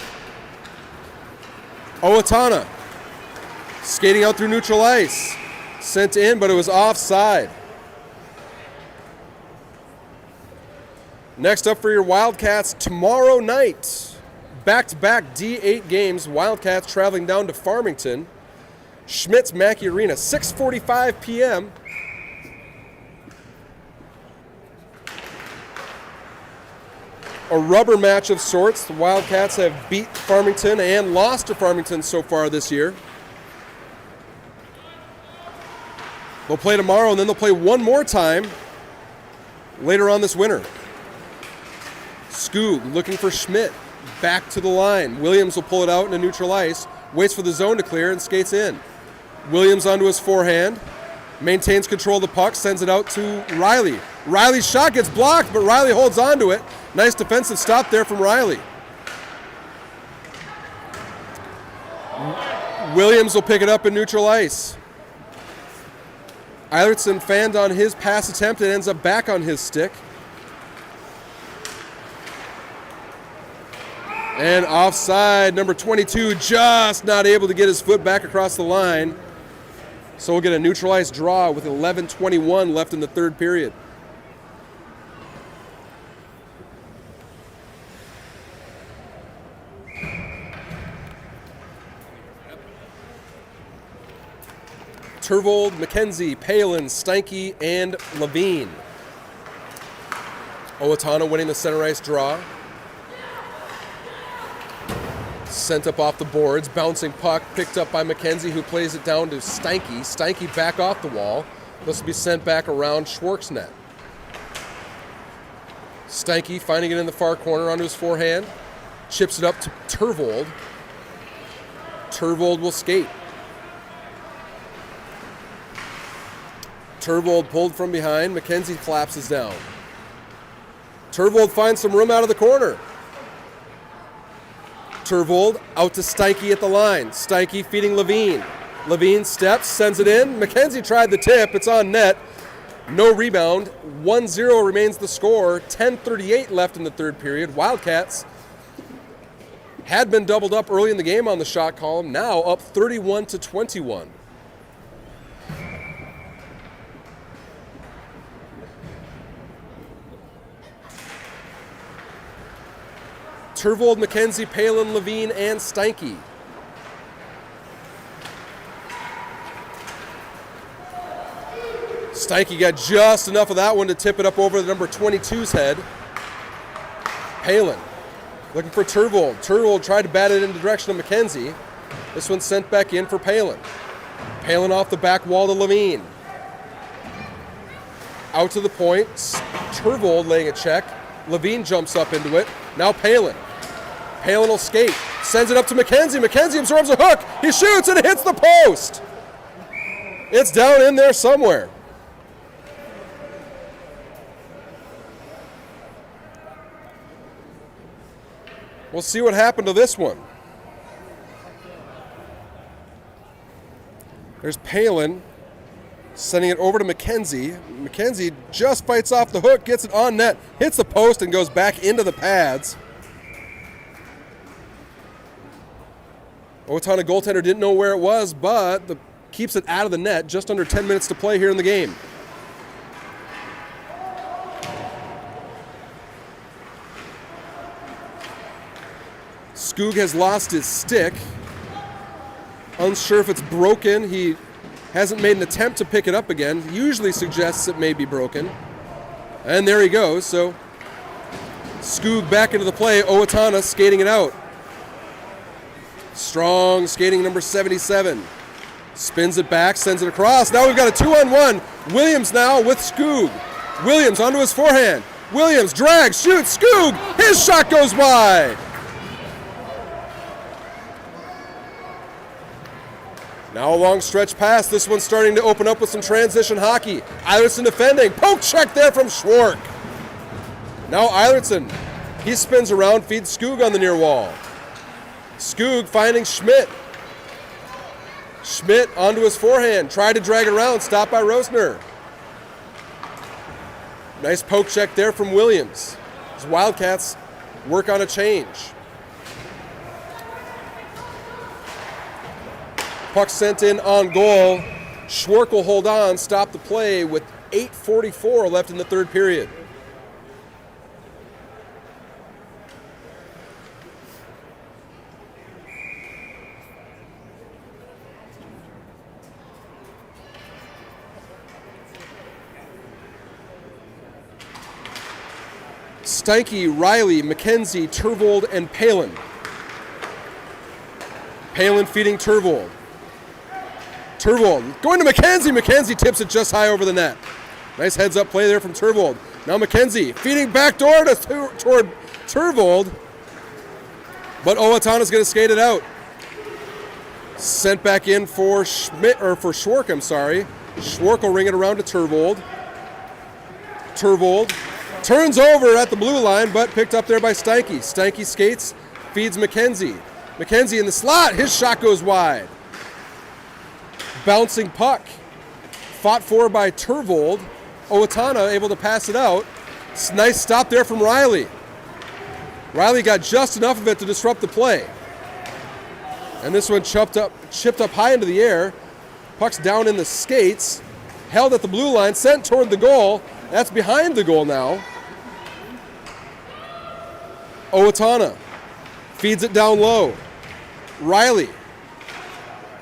Owatonna skating out through neutral ice. Sent in, but it was offside. Next up for your Wildcats tomorrow night. Back-to-back D8 games. Wildcats traveling down to Farmington. Schmidt's Mackey Arena, 6:45 p.m. A rubber match of sorts. The Wildcats have beat Farmington and lost to Farmington so far this year. They'll play tomorrow, and then they'll play one more time later on this winter. Skoog looking for Schmidt. Back to the line. Williams will pull it out into neutral ice. Waits for the zone to clear and skates in. Williams onto his forehand. Maintains control of the puck. Sends it out to Riley. Riley's shot gets blocked, but Riley holds on to it. Nice defensive stop there from Riley. Williams will pick it up in neutral ice. Eilertson fanned on his pass attempt and ends up back on his stick. And offside, number 22 just not able to get his foot back across the line. So we'll get a neutralized draw with 11:21 left in the third period. Turvold, McKenzie, Palin, Steinke, and Lavine. Owatonna winning the center ice draw. Sent up off the boards, bouncing puck, picked up by McKenzie, who plays it down to Steinke. Steinke back off the wall. This will be sent back around Schwartz's net. Steinke finding it in the far corner onto his forehand. Chips it up to Turvold. Turvold will skate. Turvold pulled from behind. McKenzie collapses down. Turvold finds some room out of the corner. Turvold out to Steinke at the line. Steinke feeding Lavine. Lavine steps, sends it in. McKenzie tried the tip. It's on net. No rebound. 1-0 remains the score. 10:38 left in the third period. Wildcats had been doubled up early in the game on the shot column. Now up 31-21. Turvold, McKenzie, Palin, Lavine, and Steinke. Steinke got just enough of that one to tip it up over the number 22's head. Palin looking for Turvold. Turvold tried to bat it in the direction of McKenzie. This one's sent back in for Palin. Palin off the back wall to Lavine. Out to the point. Turvold laying a check. Lavine jumps up into it. Now Palin. Palin will skate. Sends it up to McKenzie. McKenzie absorbs a hook. He shoots and it hits the post. It's down in there somewhere. We'll see what happened to this one. There's Palin sending it over to McKenzie. McKenzie just fights off the hook, gets it on net, hits the post, and goes back into the pads. Owatonna goaltender didn't know where it was, but keeps it out of the net. Just under 10 minutes to play here in the game. Skoog has lost his stick. Unsure if it's broken. He hasn't made an attempt to pick it up again. Usually suggests it may be broken. And there he goes. So Skoog back into the play. Owatonna skating it out. Strong skating number 77. Spins it back, sends it across. Now we've got a 2-on-1. Williams now with Skoog. Williams onto his forehand. Williams drags, shoots, Skoog. His shot goes wide. Now a long stretch pass. This one's starting to open up with some transition hockey. Eilertson defending. Poke check there from Schwark. Now Eilertson. He spins around, feeds Skoog on the near wall. Skoog finding Schmidt. Schmidt onto his forehand. Tried to drag it around. Stopped by Rosner. Nice poke check there from Williams. As Wildcats work on a change. Puck sent in on goal. Schwark will hold on, stop the play with 8:44 left in the third period. Steinke, Riley, McKenzie, Turvold, and Palin. Palin feeding Turvold. Turvold going to McKenzie. McKenzie tips it just high over the net. Nice heads-up play there from Turvold. Now McKenzie feeding backdoor toward Turvold. But Owatonna's going to skate it out. Sent back in for Schmidt, or for Schwark, I'm sorry. Schwark will ring it around to Turvold. Turvold turns over at the blue line, but picked up there by Steinke. Steinke skates, feeds McKenzie. McKenzie in the slot. His shot goes wide. Bouncing puck. Fought for by Turvold. Owatonna able to pass it out. Nice stop there from Riley. Riley got just enough of it to disrupt the play. And this one chipped up high into the air. Puck's down in the skates. Held at the blue line, sent toward the goal. That's behind the goal now. Owatonna feeds it down low. Riley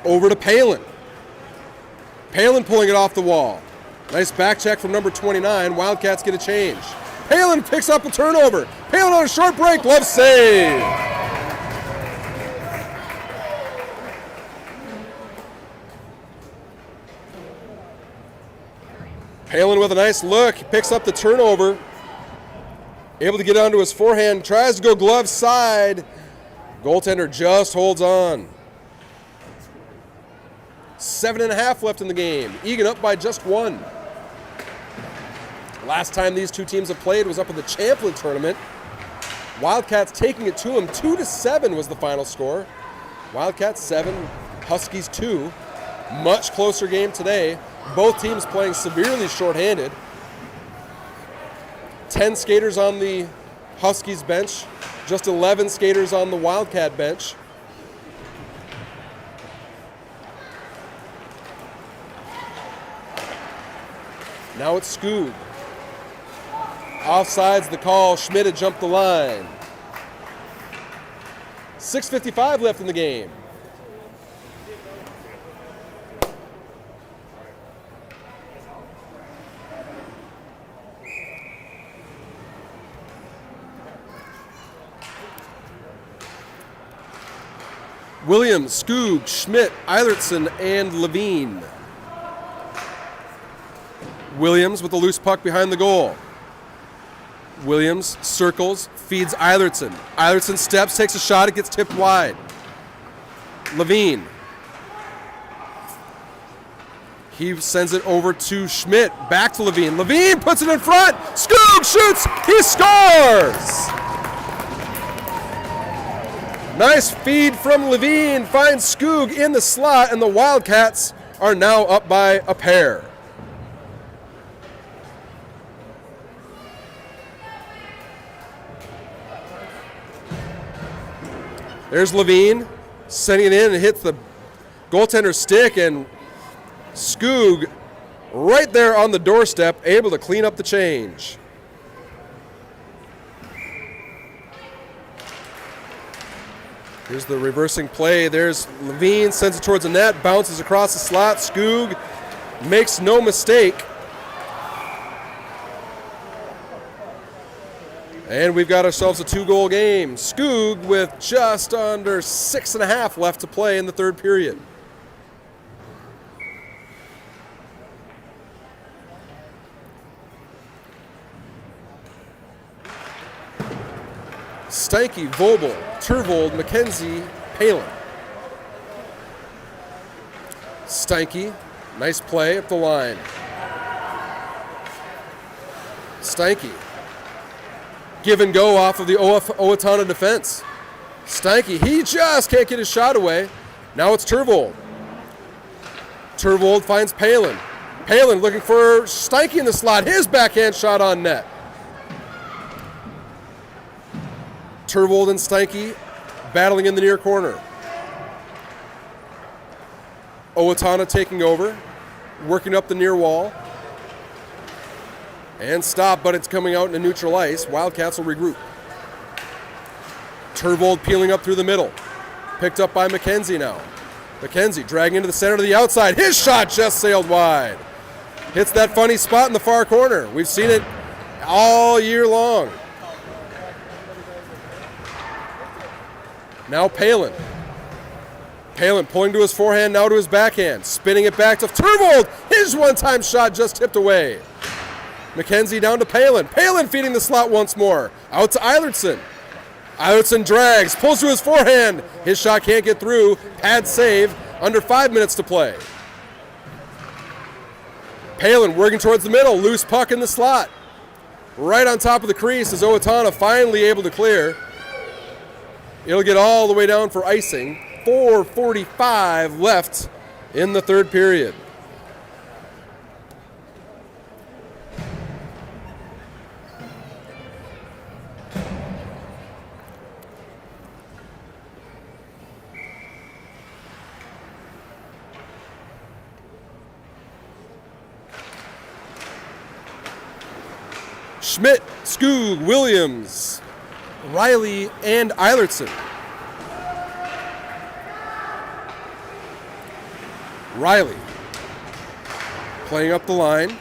over to Palin. Palin pulling it off the wall. Nice back check from number 29. Wildcats get a change. Palin picks up a turnover. Palin on a short break. Glove save. Palin with a nice look. Picks up the turnover. Able to get onto his forehand. Tries to go glove side. Goaltender just holds on. 7.5 left in the game. Eagan up by just 1. Last time these two teams have played was up in the Champlain tournament. Wildcats taking it to them. 2-7 was the final score. Wildcats 7, Huskies 2. Much closer game today. Both teams playing severely shorthanded. 10 skaters on the Huskies bench. Just 11 skaters on the Wildcat bench. Now it's Skoog. Offside's the call. Schmidt had jumped the line. 6:55 left in the game. Williams, Skoog, Schmidt, Eilertson, and Lavine. Williams with the loose puck behind the goal. Williams circles, feeds Eilertson. Eilertson steps, takes a shot, it gets tipped wide. Lavine. He sends it over to Schmidt, back to Lavine. Lavine puts it in front. Skoog shoots, he scores! Nice feed from Lavine, finds Skoog in the slot, and the Wildcats are now up by a pair. There's Lavine sending it in and hits the goaltender's stick, and Skoog right there on the doorstep, able to clean up the change. Here's the reversing play. There's Lavine, sends it towards the net, bounces across the slot. Skoog makes no mistake. And we've got ourselves a 2-goal game. Skoog with just under 6.5 left to play in the third period. Stanky, Voelbel, Turvold, McKenzie, Palin. Stanky, nice play up the line. Stanky, give and go off of the Owatonna defense. Stanky, he just can't get his shot away. Now it's Turvold. Turvold finds Palin. Palin looking for Stanky in the slot. His backhand shot on net. Turvold and Stanky battling in the near corner. Owatonna taking over, working up the near wall. And stop, but it's coming out into neutral ice. Wildcats will regroup. Turvold peeling up through the middle. Picked up by McKenzie now. McKenzie dragging into the center to the outside. His shot just sailed wide. Hits that funny spot in the far corner. We've seen it all year long. Now Palin. Palin pulling to his forehand, now to his backhand. Spinning it back to Turvold. His one-time shot just tipped away. McKenzie down to Palin. Palin feeding the slot once more. Out to Eilertson. Eilertson drags, pulls to his forehand. His shot can't get through. Pad save. Under 5 minutes to play. Palin working towards the middle. Loose puck in the slot. Right on top of the crease is Owatonna finally able to clear. It'll get all the way down for icing. 4:45 left in the third period. Schmidt, Skoog, Williams, Riley, and Eilertson. Riley playing up the line.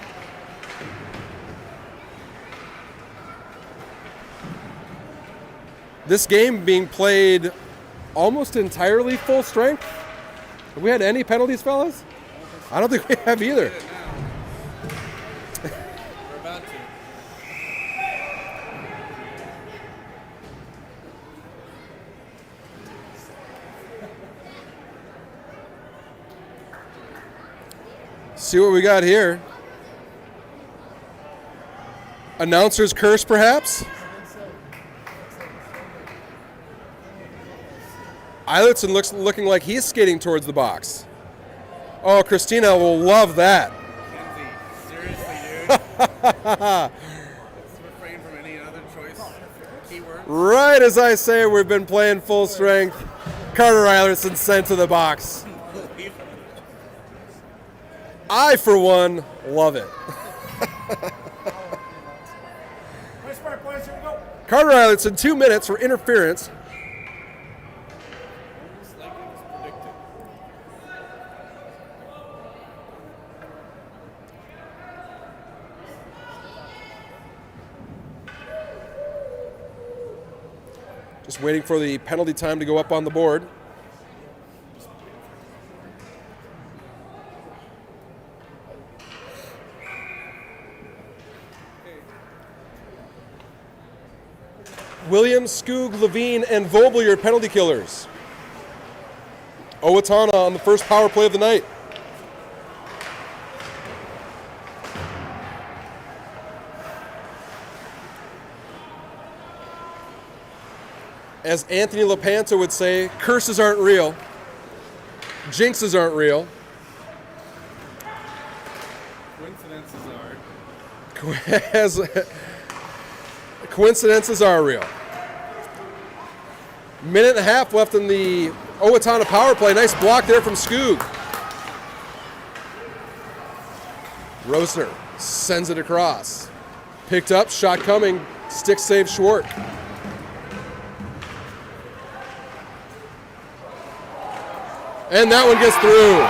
This game being played almost entirely full strength. Have we had any penalties, fellas? I don't think we have either. We're about to. See what we got here. Announcer's curse, perhaps? Eilertson looking like he's skating towards the box. Oh, Christina will love that. Kenzie, seriously, dude? Let's refrain from any other choice keyword. Right as I say, we've been playing full strength. Carter Eilertson sent to the box. I, for one, love it. Carter Eilertson, 2 minutes for interference. Just waiting for the penalty time to go up on the board. Williams, Skoog, Lavine, and Voelbel, your penalty killers. Owatonna on the first power play of the night. As Anthony LaPanta would say, curses aren't real. Jinxes aren't real. Coincidences are real. Minute and a half left in the Owatonna power play. Nice block there from Skoog. Rosner sends it across. Picked up, shot coming. Stick save short. And that one gets through.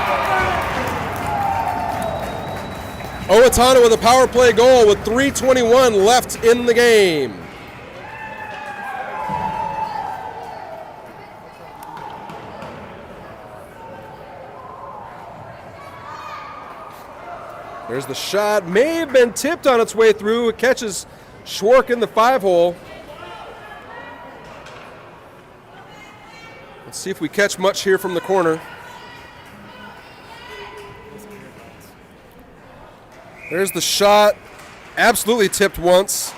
Owatonna with a power play goal with 3:21 left in the game. There's the shot. May have been tipped on its way through. It catches Schwark in the 5-hole. Let's see if we catch much here from the corner. There's the shot. Absolutely tipped once.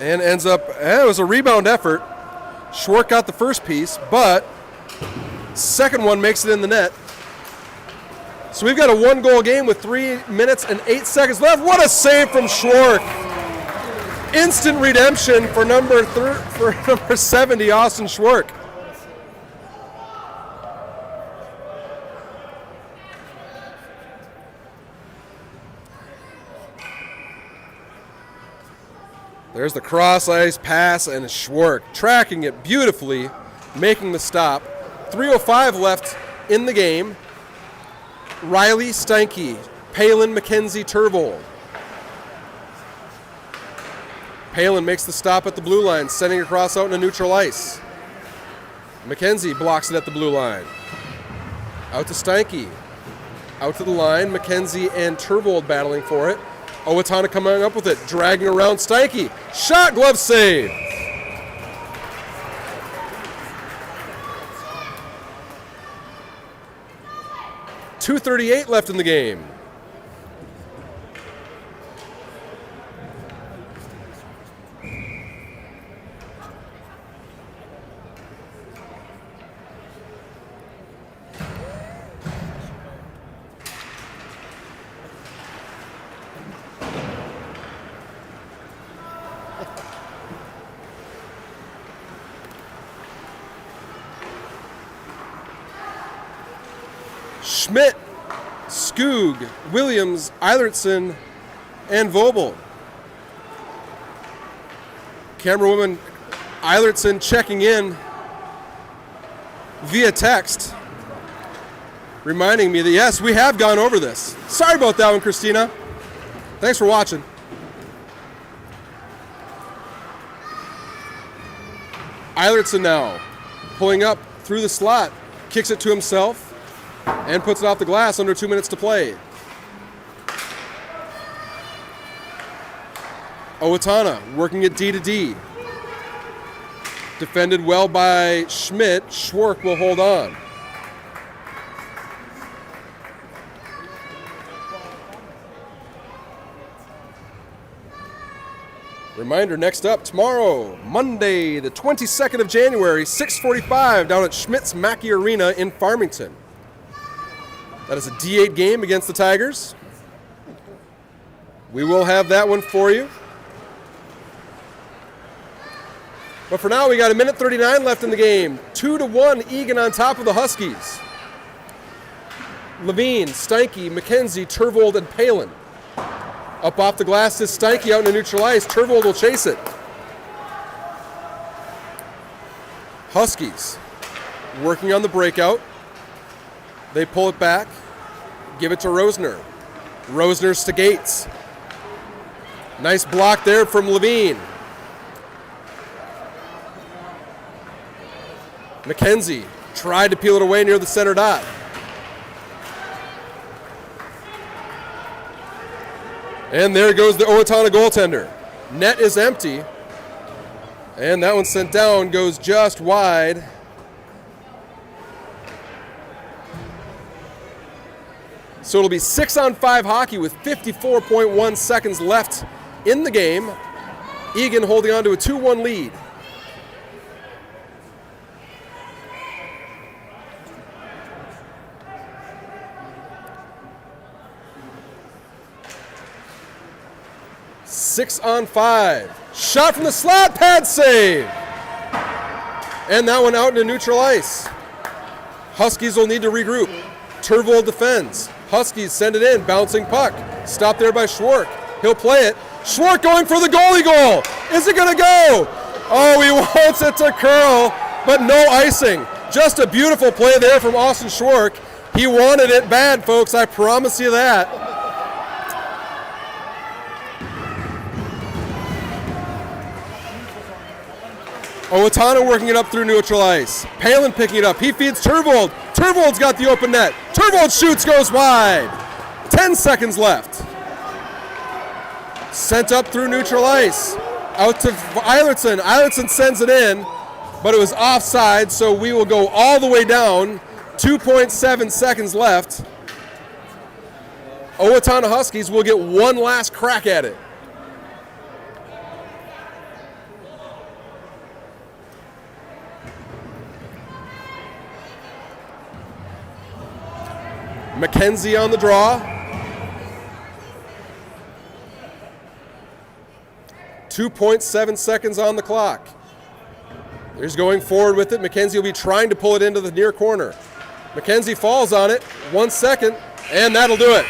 And ends up, it was a rebound effort. Schwark got the first piece, but second one makes it in the net. So we've got a 1-goal game with 3 minutes and 8 seconds left. What a save from Schwark. Instant redemption for number 70, Austin Schwark. There's the cross-ice pass, and Schwark tracking it beautifully, making the stop. 3:05 left in the game. Riley, Steinke, Palin, McKenzie, Turvold. Palin makes the stop at the blue line, sending across out into neutral ice. McKenzie blocks it at the blue line. Out to Steinke. Out to the line, McKenzie and Turvold battling for it. Owatonna coming up with it, dragging around Steinke. Shot, glove save. .238 left in the game. Schmidt, Skoog, Williams, Eilertson, and Voelbel. Camerawoman Eilertson checking in via text, reminding me that, yes, we have gone over this. Sorry about that one, Christina. Thanks for watching. Eilertson now pulling up through the slot, kicks it to himself, and puts it off the glass under 2 minutes to play. Owatonna working it D to D. Defended well by Schmidt. Schwark will hold on. Reminder, next up tomorrow, Monday, the 22nd of January, 6:45 down at Schmidt's Mackey Arena in Farmington. That is a D8 game against the Tigers. We will have that one for you. But for now, we got 1:39 left in the game. 2-1, Eagan on top of the Huskies. Lavine, Steinke, McKenzie, Turvold, and Palin. Up off the glass is Steinke out in the neutral ice. Turvold will chase it. Huskies working on the breakout. They pull it back, give it to Rosner. Rosner's to Gates. Nice block there from Lavine. McKenzie tried to peel it away near the center dot. And there goes the Owatonna goaltender. Net is empty. And that one sent down, goes just wide. So it'll be 6-on-5 hockey with 54.1 seconds left in the game. Eagan holding on to a 2-1 lead. Six on 5. Shot from the slot, pad save. And that one out into neutral ice. Huskies will need to regroup. Turvold defends. Huskies send it in, bouncing puck. Stopped there by Schwark. He'll play it. Schwark going for the goalie goal. Is it gonna go? Oh, he wants it to curl, but no icing. Just a beautiful play there from Austin Schwark. He wanted it bad, folks, I promise you that. Owatonna working it up through neutral ice. Palin picking it up. He feeds Turvold. Turvold's got the open net. Turvold shoots, goes wide. 10 seconds left. Sent up through neutral ice. Out to Eilertson. Eilertson sends it in, but it was offside, so we will go all the way down. 2.7 seconds left. Owatonna Huskies will get one last crack at it. McKenzie on the draw. 2.7 seconds on the clock. He's going forward with it. McKenzie will be trying to pull it into the near corner. McKenzie falls on it. 1 second, and that'll do it.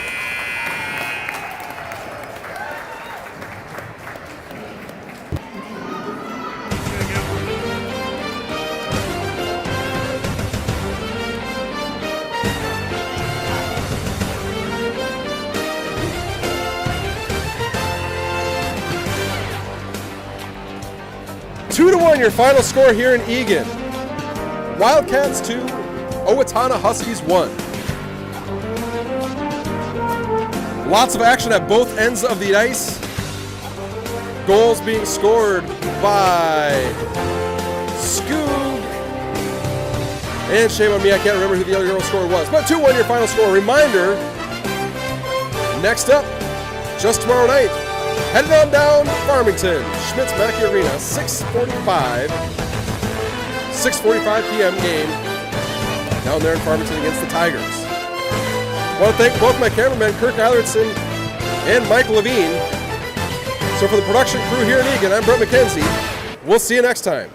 Two to 1, your final score here in Eagan. Wildcats 2, Owatonna Huskies 1. Lots of action at both ends of the ice. Goals being scored by Skoog. And shame on me, I can't remember who the other girl scorer was. But 2-1, your final score. Reminder, next up, just tomorrow night, headed on down to Farmington, Schmidt's Arena, 6:45 p.m. game down there in Farmington against the Tigers. I want to thank both my cameramen, Kirk Eilertson and Mike Lavine. So for the production crew here in Eagan, I'm Brett McKenzie. We'll see you next time.